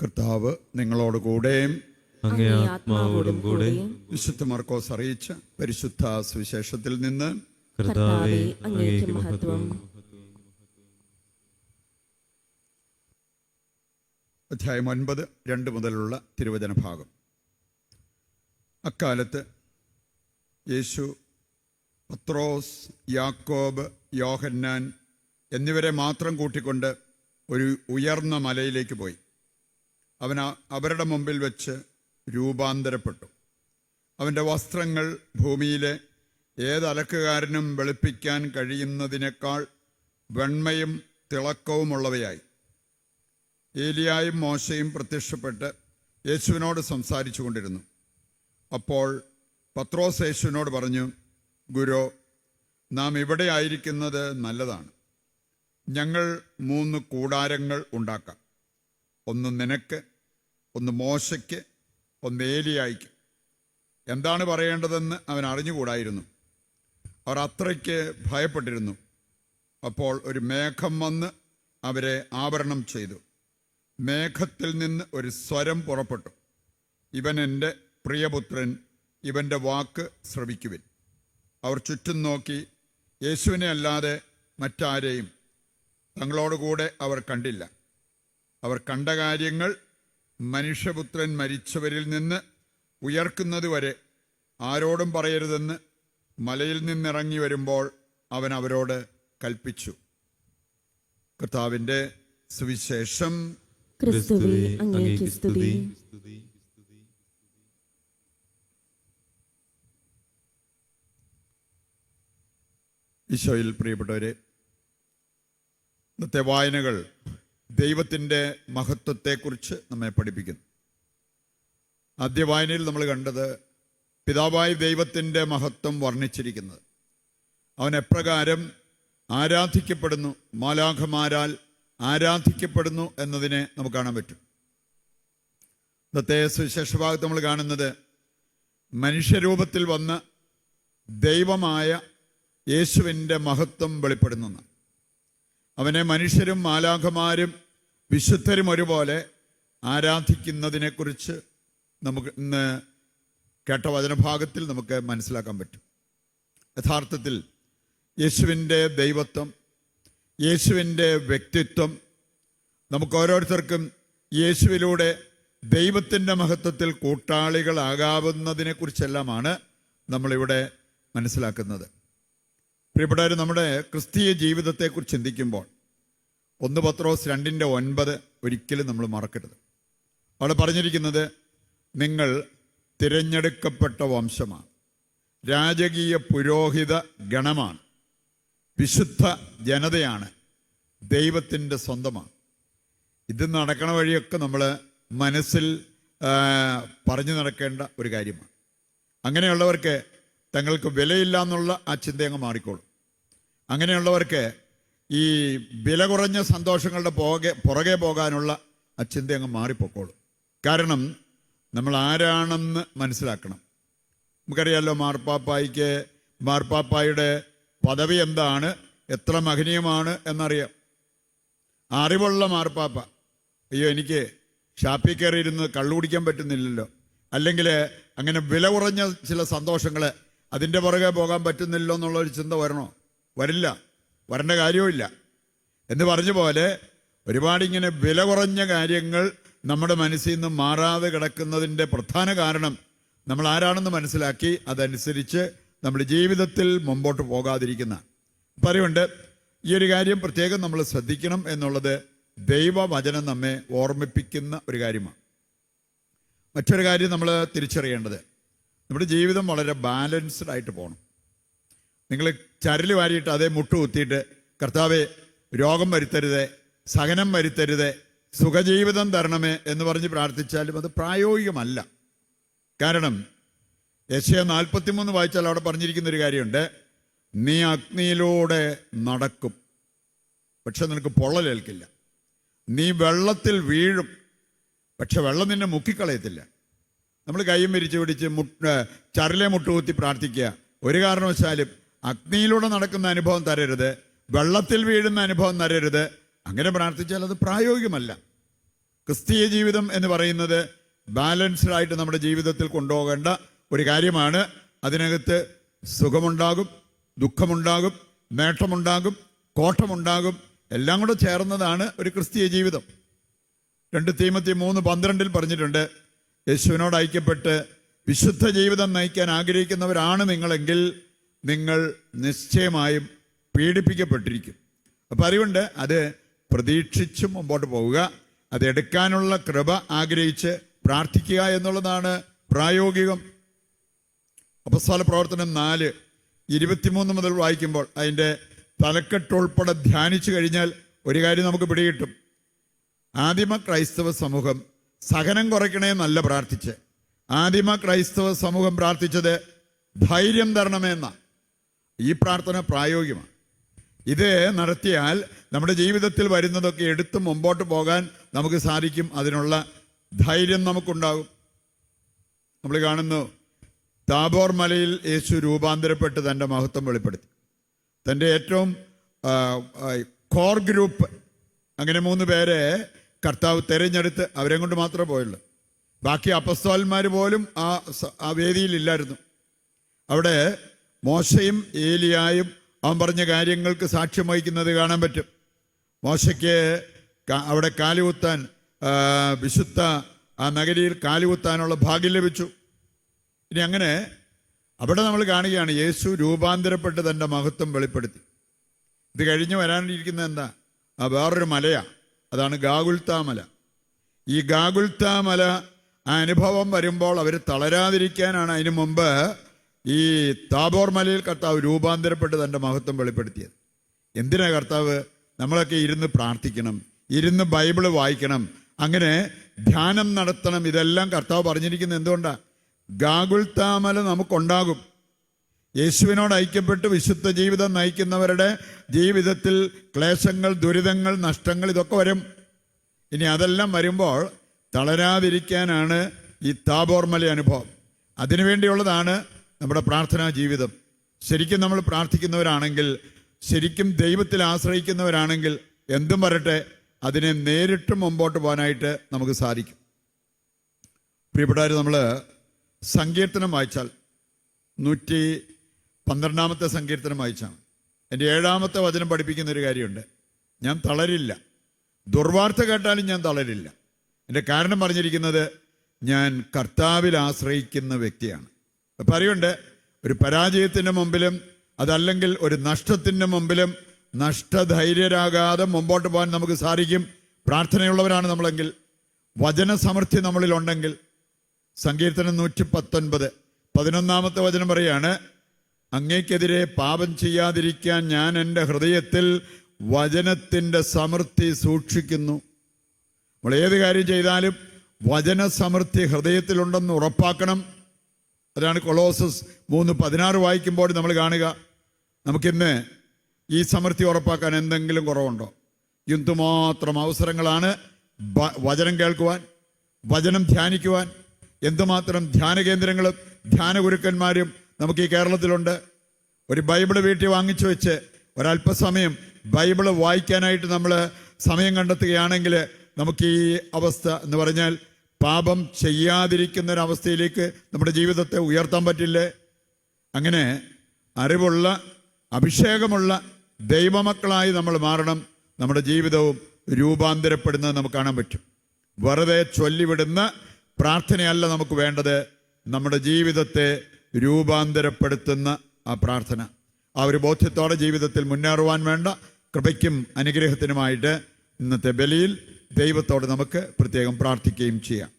കർത്താവ് നിങ്ങളോട് കൂടെയും അങ്ങേ ആത്മാവോടും കൂടെ. വിശുദ്ധ മർക്കോസ് അറിയിച്ച പരിശുദ്ധ സുവിശേഷത്തിൽ നിന്ന് കർത്താവേ, അങ്ങേക്ക് മഹത്വം. അധ്യായം 9, 2 മുതലുള്ള തിരുവചന ഭാഗം. അക്കാലത്ത് യേശു പത്രോസ്, യാക്കോബ്, യോഹന്നാൻ എന്നിവരെ മാത്രം കൂട്ടിക്കൊണ്ട് ഒരു ഉയർന്ന മലയിലേക്ക് പോയി. അവൻ അവരുടെ മുമ്പിൽ വെച്ച് രൂപാന്തരപ്പെട്ടു. അവൻ്റെ വസ്ത്രങ്ങൾ ഭൂമിയിലെ ഏതലക്കുകാരനും വെളുപ്പിക്കാൻ കഴിയുന്നതിനേക്കാൾ വെണ്മയും തിളക്കവുമുള്ളവയായി. ഏലിയായും മോശയും പ്രത്യക്ഷപ്പെട്ട് യേശുവിനോട് സംസാരിച്ചു കൊണ്ടിരുന്നു. അപ്പോൾ പത്രോസ് യേശുവിനോട് പറഞ്ഞു, ഗുരോ, നാം ഇവിടെ ആയിരിക്കുന്നത് നല്ലതാണ്. ഞങ്ങൾ 3 കൂടാരങ്ങൾ ഉണ്ടാക്കാം. ഒന്ന് നിനക്ക്, ഒന്ന് മോശയ്ക്ക്, ഒന്ന് ഏലിയായിക്ക്. എന്താണ് പറയേണ്ടതെന്ന് അവൻ അറിഞ്ഞുകൂടായിരുന്നു. അവർ അത്രയ്ക്ക് ഭയപ്പെട്ടിരുന്നു. അപ്പോൾ ഒരു മേഘം വന്ന് അവരെ ആവരണം ചെയ്തു. മേഘത്തിൽ നിന്ന് ഒരു സ്വരം പുറപ്പെട്ടു, ഇവൻ എൻ്റെ പ്രിയപുത്രൻ, ഇവൻ്റെ വാക്ക് ശ്രവിക്കുവിൻ. അവർ ചുറ്റും നോക്കി യേശുവിനെ അല്ലാതെ മറ്റാരെയും തങ്ങളോടുകൂടെ അവർ കണ്ടില്ല. അവർ കണ്ട കാര്യങ്ങൾ മനുഷ്യപുത്രൻ മരിച്ചവരിൽ നിന്ന് ഉയർക്കുന്നതുവരെ ആരോടും പറയരുതെന്ന് മലയിൽ നിന്നിറങ്ങി വരുമ്പോൾ അവൻ അവരോട് കൽപ്പിച്ചു. കർത്താവിൻ്റെ സുവിശേഷം. ക്രിസ്തുവേ, അങ്ങേക്ക് സ്തുതി. ഈശോയിൽ പ്രിയപ്പെട്ടവരെ, ഇന്നത്തെ വായനകൾ ദൈവത്തിൻ്റെ മഹത്വത്തെക്കുറിച്ച് നമ്മെ പഠിപ്പിക്കുന്നു. ആദ്യ വായനയിൽ നമ്മൾ കണ്ടത് പിതാവായ ദൈവത്തിൻ്റെ മഹത്വം വർണ്ണിച്ചിരിക്കുന്നത്. അവൻ എപ്രകാരം ആരാധിക്കപ്പെടുന്നു, മാലാഖമാരാൽ ആരാധിക്കപ്പെടുന്നു എന്നതിനെ നമുക്ക് കാണാൻ പറ്റും. ഇന്നത്തെ സുവിശേഷ ഭാഗത്ത് നമ്മൾ കാണുന്നത് മനുഷ്യരൂപത്തിൽ വന്ന ദൈവമായ യേശുവിൻ്റെ മഹത്വം വെളിപ്പെടുന്നു. അവനെ മനുഷ്യരും മാലാഖമാരും വിശുദ്ധരും ഒരുപോലെ ആരാധിക്കുന്നതിനെക്കുറിച്ച് നമുക്ക് ഇന്ന് കേട്ട വചനഭാഗത്തിൽ നമുക്ക് മനസ്സിലാക്കാൻ പറ്റും. യഥാർത്ഥത്തിൽ യേശുവിൻ്റെ ദൈവത്വം, യേശുവിൻ്റെ വ്യക്തിത്വം നമുക്ക് ഓരോരുത്തർക്കും യേശുവിലൂടെ ദൈവത്തിൻ്റെ മഹത്വത്തിൽ കൂട്ടാളികളാകാവുന്നതിനെക്കുറിച്ചെല്ലാമാണ് നമ്മളിവിടെ മനസ്സിലാക്കുന്നത്. പ്രിയപ്പെട്ടവർ, നമ്മുടെ ക്രിസ്തീയ ജീവിതത്തെക്കുറിച്ച് ചിന്തിക്കുമ്പോൾ 1 പത്രോസ് 2:9 ഒരിക്കലും നമ്മൾ മറക്കരുത്. അവിടെ പറഞ്ഞിരിക്കുന്നത്, നിങ്ങൾ തിരഞ്ഞെടുക്കപ്പെട്ട വംശമാണ്, രാജകീയ പുരോഹിത ഗണമാണ്, വിശുദ്ധ ജനതയാണ്, ദൈവത്തിൻ്റെ സ്വന്തമാണ്. ഇത് നടക്കണ വഴിയൊക്കെ നമ്മൾ മനസ്സിൽ പറഞ്ഞു നടക്കേണ്ട ഒരു കാര്യമാണ്. അങ്ങനെയുള്ളവർക്ക് തങ്ങൾക്ക് വിലയില്ല എന്നുള്ള ആ ചിന്തയങ്ങ് മാറിക്കോളും. അങ്ങനെയുള്ളവർക്ക് ഈ വില കുറഞ്ഞ സന്തോഷങ്ങളുടെ പുറകെ പോകാനുള്ള ആ ചിന്തയങ്ങ് മാറിപ്പോക്കോളും. കാരണം നമ്മൾ ആരാണെന്ന് മനസ്സിലാക്കണം. നമുക്കറിയാമല്ലോ, മാർപ്പാപ്പായുടെ പദവി എന്താണ്, എത്ര മഹനീയമാണ് എന്നറിയാം. അറിവുള്ള മാർപ്പാപ്പ, അയ്യോ എനിക്ക് ഷാപ്പിൽ കയറിയിരുന്ന് കള്ളുകുടിക്കാൻ പറ്റുന്നില്ലല്ലോ, അല്ലെങ്കിൽ അങ്ങനെ വില കുറഞ്ഞ ചില സന്തോഷങ്ങൾ അതിൻ്റെ പുറകെ പോകാൻ പറ്റുന്നില്ലോ എന്നുള്ളൊരു ചിന്ത വരില്ല, വരേണ്ട കാര്യവുമില്ല എന്ന് പറഞ്ഞ പോലെ ഒരുപാട് ഇങ്ങനെ വില കുറഞ്ഞ കാര്യങ്ങൾ നമ്മുടെ മനസ്സിൽ നിന്ന് മാറാതെ കിടക്കുന്നതിൻ്റെ പ്രധാന കാരണം നമ്മൾ ആരാണെന്ന് മനസ്സിലാക്കി അതനുസരിച്ച് നമ്മുടെ ജീവിതത്തിൽ മുമ്പോട്ട് പോകാതിരിക്കുന്ന പറയുണ്ട്. ഈ ഒരു കാര്യം പ്രത്യേകം നമ്മൾ ശ്രദ്ധിക്കണം എന്നുള്ളത് ദൈവവചനം നമ്മെ ഓർമ്മിപ്പിക്കുന്ന ഒരു കാര്യമാണ്. മറ്റൊരു കാര്യം നമ്മൾ തിരിച്ചറിയേണ്ടത്, നമ്മുടെ ജീവിതം വളരെ ബാലൻസ്ഡ് ആയിട്ട് പോകണം. നിങ്ങൾ ചരല് വാരിയിട്ട് അതേ മുട്ടുകുത്തിയിട്ട് കർത്താവേ രോഗം വരുത്തരുതേ, സഹനം വരുത്തരുതേ, സുഖജീവിതം തരണമേ എന്ന് പറഞ്ഞ് പ്രാർത്ഥിച്ചാലും അത് പ്രായോഗികമല്ല. കാരണം യെശയ്യാ 43 വായിച്ചാൽ അവിടെ പറഞ്ഞിരിക്കുന്നൊരു കാര്യമുണ്ട്, നീ അഗ്നിയിലൂടെ നടക്കും, പക്ഷെ നിനക്ക് പൊള്ളലേൽക്കില്ല. നീ വെള്ളത്തിൽ വീഴും, പക്ഷെ വെള്ളം നിന്നെ മുക്കിക്കളയത്തില്ല. നമ്മൾ കൈയും വിരിച്ച് പിടിച്ച് ചരലെ മുട്ടുകുത്തി പ്രാർത്ഥിക്കുക. ഒരു കാരണവശാലും അഗ്നിയിലൂടെ നടക്കുന്ന അനുഭവം തരരുത്, വെള്ളത്തിൽ വീഴുന്ന അനുഭവം തരരുത്. അങ്ങനെ പ്രാർത്ഥിച്ചാൽ അത് പ്രായോഗികമല്ല. ക്രിസ്തീയ ജീവിതം എന്ന് പറയുന്നത് ബാലൻസ്ഡ് ആയിട്ട് നമ്മുടെ ജീവിതത്തിൽ കൊണ്ടുപോകേണ്ട ഒരു കാര്യമാണ്. അതിനകത്ത് സുഖമുണ്ടാകും, ദുഃഖമുണ്ടാകും, നേട്ടമുണ്ടാകും, കോട്ടമുണ്ടാകും, എല്ലാം കൂടെ ചേർന്നതാണ് ഒരു ക്രിസ്തീയ ജീവിതം. 2 തീമോത്തി 3:12 പറഞ്ഞിട്ടുണ്ട്, യേശുവിനോട് ഐക്യപ്പെട്ട് വിശുദ്ധ ജീവിതം നയിക്കാൻ ആഗ്രഹിക്കുന്നവരാണ് നിങ്ങളെങ്കിൽ നിങ്ങൾ നിശ്ചയമായും പീഡിപ്പിക്കപ്പെട്ടിരിക്കും. അപ്പം അതുകൊണ്ട് അത് പ്രതീക്ഷിച്ചും മുമ്പോട്ട് പോവുക, അത് എടുക്കാനുള്ള കൃപ ആഗ്രഹിച്ച് പ്രാർത്ഥിക്കുക എന്നുള്ളതാണ് പ്രായോഗികം. അപ്പോസ്തല പ്രവർത്തനം 4:23 മുതൽ വായിക്കുമ്പോൾ അതിൻ്റെ തലക്കെട്ടുൾപ്പെടെ ധ്യാനിച്ചു കഴിഞ്ഞാൽ ഒരു കാര്യം നമുക്ക് പിടികിട്ടും. ആദിമ ക്രൈസ്തവ സമൂഹം സഹനം കുറയ്ക്കണേ നല്ല പ്രാർത്ഥിച്ച്, ആദിമ ക്രൈസ്തവ സമൂഹം പ്രാർത്ഥിച്ചത് ധൈര്യം തരണമെന്ന. ഈ പ്രാർത്ഥന പ്രായോഗികമാണ്. ഇത് നടത്തിയാൽ നമ്മുടെ ജീവിതത്തിൽ വരുന്നതൊക്കെ എടുത്ത് മുമ്പോട്ട് പോകാൻ നമുക്ക് സാധിക്കും. അതിനുള്ള ധൈര്യം നമുക്കുണ്ടാകും. നമ്മൾ കാണുന്നു, താബോർ മലയിൽ യേശു രൂപാന്തരപ്പെട്ട് തൻ്റെ മഹത്വം വെളിപ്പെടുത്തി. തൻ്റെ ഏറ്റവും കോർ ഗ്രൂപ്പ്, അങ്ങനെ 3 പേരെ കർത്താവ് തിരഞ്ഞെടുത്ത് അവരെ കൊണ്ട് മാത്രമേ പോയുള്ളൂ. ബാക്കി അപ്പസ്തോലന്മാർ പോലും ആ വേദിയിലില്ലായിരുന്നു. അവിടെ മോശയും ഏലിയായും അവൻ പറഞ്ഞ കാര്യങ്ങൾക്ക് സാക്ഷ്യം വഹിക്കുന്നത് കാണാൻ പറ്റും. മോശയ്ക്ക് അവിടെ കാലുകുത്താൻ, വിശുദ്ധ ആ നഗരിയിൽ കാലുകുത്താനുള്ള ഭാഗ്യം ലഭിച്ചു. ഇനി അങ്ങനെ അവിടെ നമ്മൾ കാണുകയാണ് യേശു രൂപാന്തരപ്പെട്ട് തൻ്റെ മഹത്വം വെളിപ്പെടുത്തി. ഇത് കഴിഞ്ഞ് വരാനിരിക്കുന്നത് എന്താ? വേറൊരു മലയാണ്. അതാണ് ഗാഗുൽത്താ മല. ഈ ഗാഗുൽത്താ മല ആ അനുഭവം വരുമ്പോൾ അവർ തളരാതിരിക്കാനാണ് അതിനു മുമ്പ് ഈ താബോർ മലയിൽ കർത്താവ് രൂപാന്തരപ്പെട്ട് തൻ്റെ മഹത്വം വെളിപ്പെടുത്തിയത്. എന്തിനാ കർത്താവ്? നമ്മളൊക്കെ ഇരുന്ന് പ്രാർത്ഥിക്കണം, ഇരുന്ന് ബൈബിള് വായിക്കണം, അങ്ങനെ ധ്യാനം നടത്തണം. ഇതെല്ലാം കർത്താവ് പറഞ്ഞിരിക്കുന്നത് എന്തുകൊണ്ടാണ്? ഗാഗുൽത്താ മല നമുക്കുണ്ടാകും. യേശുവിനോട് ഐക്യപ്പെട്ട് വിശുദ്ധ ജീവിതം നയിക്കുന്നവരുടെ ജീവിതത്തിൽ ക്ലേശങ്ങൾ, ദുരിതങ്ങൾ, നഷ്ടങ്ങൾ ഇതൊക്കെ വരും. ഇനി അതെല്ലാം വരുമ്പോൾ തളരാതിരിക്കാനാണ് ഈ താബോർ മല അനുഭവം. അതിനുവേണ്ടിയുള്ളതാണ് നമ്മുടെ പ്രാർത്ഥനാ ജീവിതം. ശരിക്കും നമ്മൾ പ്രാർത്ഥിക്കുന്നവരാണെങ്കിൽ, ശരിക്കും ദൈവത്തിൽ ആശ്രയിക്കുന്നവരാണെങ്കിൽ എന്തും വരട്ടെ അതിനെ നേരിട്ട് മുമ്പോട്ട് പോകാനായിട്ട് നമുക്ക് സാധിക്കും. പ്രിയപ്പെട്ടവർ, നമ്മൾ സങ്കീർത്തനം വായിച്ചാൽ 112 സങ്കീർത്തനം വായിച്ചാണ് എൻ്റെ 7ാമത്തെ വചനം പഠിപ്പിക്കുന്ന ഒരു കാര്യമുണ്ട്. ഞാൻ തളരില്ല, ദുർവാർത്ത കേട്ടാലും ഞാൻ തളരില്ല. എൻ്റെ കാരണം പറഞ്ഞിരിക്കുന്നത് ഞാൻ കർത്താവിൽ ആശ്രയിക്കുന്ന വ്യക്തിയാണ്. അപ്പം അറിയുണ്ട്, ഒരു പരാജയത്തിൻ്റെ മുമ്പിലും അതല്ലെങ്കിൽ ഒരു നഷ്ടത്തിൻ്റെ മുമ്പിലും നഷ്ടധൈര്യരാകാതെ മുമ്പോട്ട് പോകാൻ നമുക്ക് സാധിക്കും. പ്രാർത്ഥനയുള്ളവരാണ് നമ്മളെങ്കിൽ, വചനസമൃദ്ധി നമ്മളിലുണ്ടെങ്കിൽ. സങ്കീർത്തനം 119:11 വചനം പറയാണ്, അങ്ങേക്കെതിരെ പാപം ചെയ്യാതിരിക്കാൻ ഞാൻ എൻ്റെ ഹൃദയത്തിൽ വചനത്തിൻ്റെ സമൃദ്ധി സൂക്ഷിക്കുന്നു. നമ്മൾ ഏത് കാര്യം ചെയ്താലും വചനസമൃദ്ധി ഹൃദയത്തിലുണ്ടെന്ന് ഉറപ്പാക്കണം. അതാണ് കൊളോസസ് 3:16 വായിക്കുമ്പോൾ നമ്മൾ കാണുക. നമുക്കിന്ന് ഈ സമൃദ്ധി ഉറപ്പാക്കാൻ എന്തെങ്കിലും കുറവുണ്ടോ? എന്തുമാത്രം അവസരങ്ങളാണ് വചനം കേൾക്കുവാൻ, വചനം ധ്യാനിക്കുവാൻ. എന്തുമാത്രം ധ്യാന കേന്ദ്രങ്ങളും ധ്യാന ഗുരുക്കന്മാരും നമുക്ക് ഈ കേരളത്തിലുണ്ട്. ഒരു ബൈബിള് വീട്ടിൽ വാങ്ങിച്ചു വെച്ച് ഒരല്പസമയം ബൈബിള് വായിക്കാനായിട്ട് നമ്മൾ സമയം കണ്ടെത്തുകയാണെങ്കിൽ നമുക്ക് ഈ അവസ്ഥ എന്ന് പറഞ്ഞാൽ പാപം ചെയ്യാതിരിക്കുന്ന ഒരവസ്ഥയിലേക്ക് നമ്മുടെ ജീവിതത്തെ ഉയർത്താൻ പറ്റില്ലേ? അങ്ങനെ അറിവുള്ള, അഭിഷേകമുള്ള ദൈവമക്കളായി നമ്മൾ മാറണം. നമ്മുടെ ജീവിതവും രൂപാന്തരപ്പെടുന്നത് നമുക്ക് കാണാൻ പറ്റും. വെറുതെ ചൊല്ലിവിടുന്ന പ്രാർത്ഥനയല്ല നമുക്ക് വേണ്ടത്, നമ്മുടെ ജീവിതത്തെ രൂപാന്തരപ്പെടുത്തുന്ന ആ പ്രാർത്ഥന. ആ ഒരു ബോധ്യത്തോടെ ജീവിതത്തിൽ മുന്നേറുവാൻ വേണ്ട കൃപയ്ക്കും അനുഗ്രഹത്തിനുമായിട്ട് ഇന്നത്തെ ബലിയിൽ ദൈവത്തോട് നമുക്ക് പ്രത്യേകം പ്രാർത്ഥിക്കുകയും ചെയ്യാം.